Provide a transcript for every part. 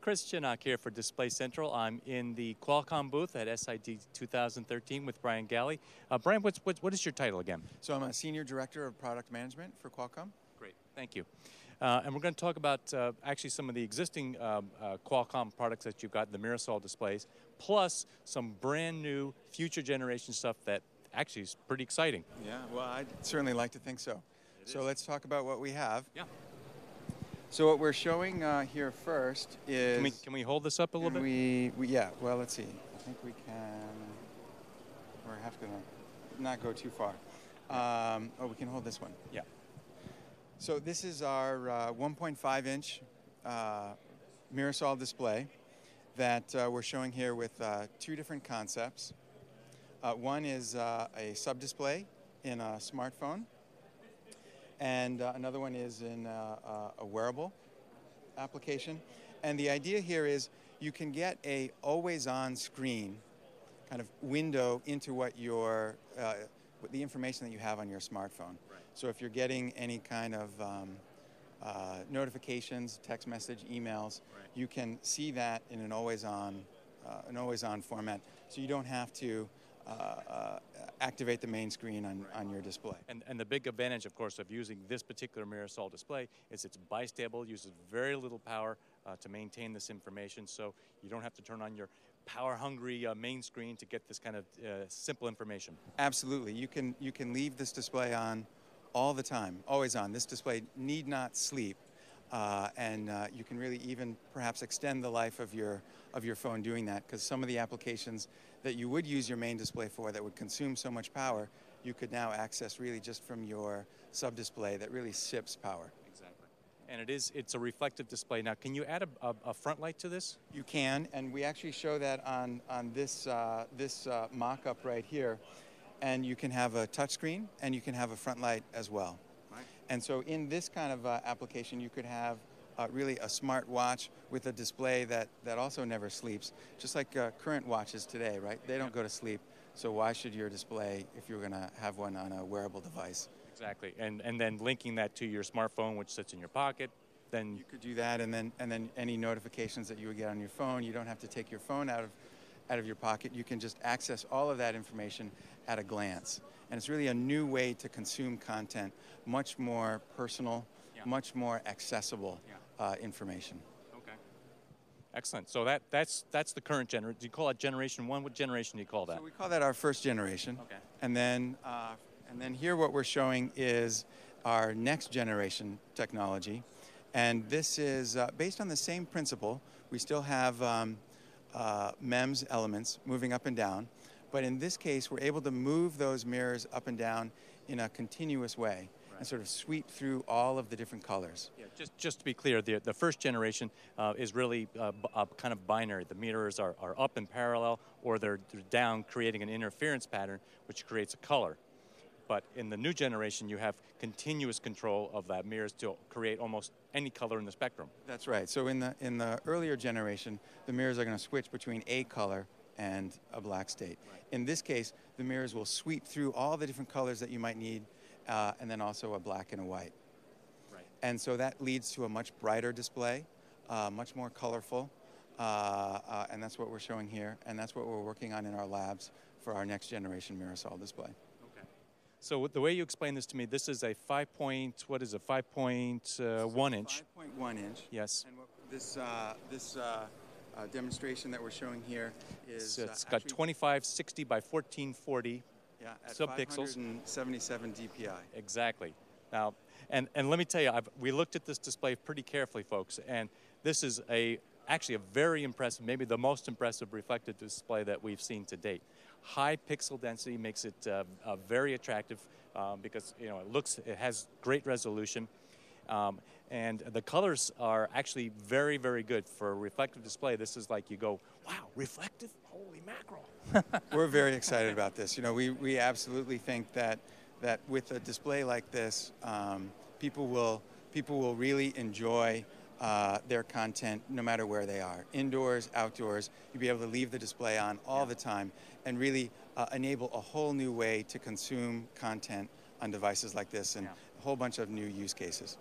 Chris Chinnock here for Display Central. I'm in the Qualcomm booth at SID 2013 with Brian Galley. Brian, what is your title again? So I'm a Senior Director of Product Management for Qualcomm. Great, thank you. And we're going to talk about actually some of the existing Qualcomm products that you've got, the Mirasol displays, plus some brand new future generation stuff that actually is pretty exciting. Yeah, well, I'd certainly like to think so. So let's talk about what we have. Yeah. So what we're showing here first is... Can we hold this up a little bit? Yeah, well, let's see. I think we can... We're have to not go too far. We can hold this one. Yeah. So this is our 1.5-inch Mirasol display that we're showing here with two different concepts. One is a sub-display in a smartphone, and another one is in a wearable application. And the idea here is you can get a always-on screen kind of window into what your the information that you have on your smartphone. Right. So if you're getting any kind of notifications, text message, emails, right, you can see that in an always-on format. So you don't have to activate the main screen on your display. And the big advantage, of course, of using this particular Mirasol display is it's bistable, uses very little power to maintain this information, so you don't have to turn on your power-hungry main screen to get this kind of simple information. Absolutely. You can leave this display on all the time, always on. This display need not sleep, and you can really even perhaps extend the life of your phone doing that, because some of the applications that you would use your main display for that would consume so much power, you could now access really just from your sub-display that really sips power. Exactly. And it's a reflective display. Now, can you add a front light to this? You can, and we actually show that on this mock-up right here. And you can have a touchscreen, and you can have a front light as well. Right. And so in this kind of application, you could have really a smart watch with a display that also never sleeps, just like current watches today, right? They don't go to sleep, so why should your display, if you're going to have one on a wearable device? Exactly, and then linking that to your smartphone, which sits in your pocket, then... You could do that, and then any notifications that you would get on your phone, you don't have to take your phone out of your pocket. You can just access all of that information at a glance. And it's really a new way to consume content, much more personal, yeah, much more accessible, yeah, information. Okay. Excellent. So that's the current generation. Do you call it generation 1? What generation do you call that? So we call that our first generation. Okay. And then here what we're showing is our next generation technology. And this is based on the same principle. We still have MEMS elements moving up and down. But in this case, we're able to move those mirrors up and down in a continuous way, right, and sort of sweep through all of the different colors. Yeah, just to be clear, the first generation is really kind of binary. The mirrors are up in parallel, or they're down, creating an interference pattern, which creates a color. But in the new generation, you have continuous control of that mirrors to create almost any color in the spectrum. That's right. So in the earlier generation, the mirrors are going to switch between a color and a black state. Right. In this case, the mirrors will sweep through all the different colors that you might need, and then also a black and a white. Right. And so that leads to a much brighter display, much more colorful, and that's what we're showing here, and that's what we're working on in our labs for our next generation Mirasol display. Okay. So the way you explain this to me, this is a 5.1 inch. 5.1 inch. Yes. And what this demonstration that we're showing here is it's got 2560 by 1440 subpixels. 577 DPI. Exactly. Now, and let me tell you, we looked at this display pretty carefully, folks, and this is actually a very impressive, maybe the most impressive reflective display that we've seen to date. High pixel density makes it very attractive because it has great resolution. And the colors are actually very, very good for a reflective display. This is like you go, wow, reflective? Holy mackerel. We're very excited about this. We absolutely think that with a display like this, people will really enjoy their content no matter where they are. Indoors, outdoors, you'll be able to leave the display on all the time and really enable a whole new way to consume content on devices like this and a whole bunch of new use cases.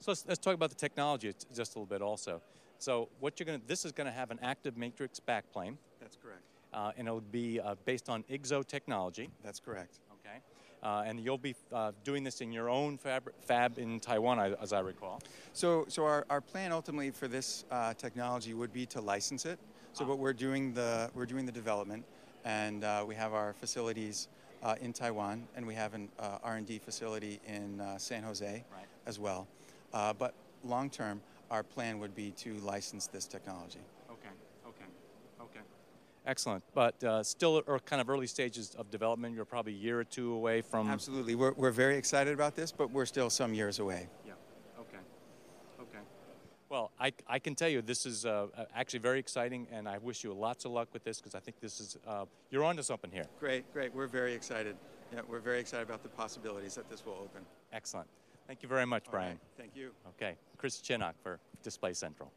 So let's talk about the technology just a little bit also. So what you're going to, this is going to have an active matrix backplane, That's correct. and it'll be based on IGZO technology. That's correct. Okay. And you'll be doing this in your own fab in Taiwan, as I recall. So our plan ultimately for this technology would be to license it. So what we're doing the development, and we have our facilities in Taiwan, and we have an R&D facility in San Jose as well. But long term, our plan would be to license this technology. Okay. Excellent. But still are kind of early stages of development. You're probably a year or two away from... Absolutely. We're very excited about this, but we're still some years away. Yeah. Okay. Well, I can tell you this is actually very exciting, and I wish you lots of luck with this, because I think this is... you're onto something here. Great. We're very excited. Yeah, we're very excited about the possibilities that this will open. Excellent. Thank you very much, Brian. Right. Thank you. Okay. Chris Chinnock for Display Central.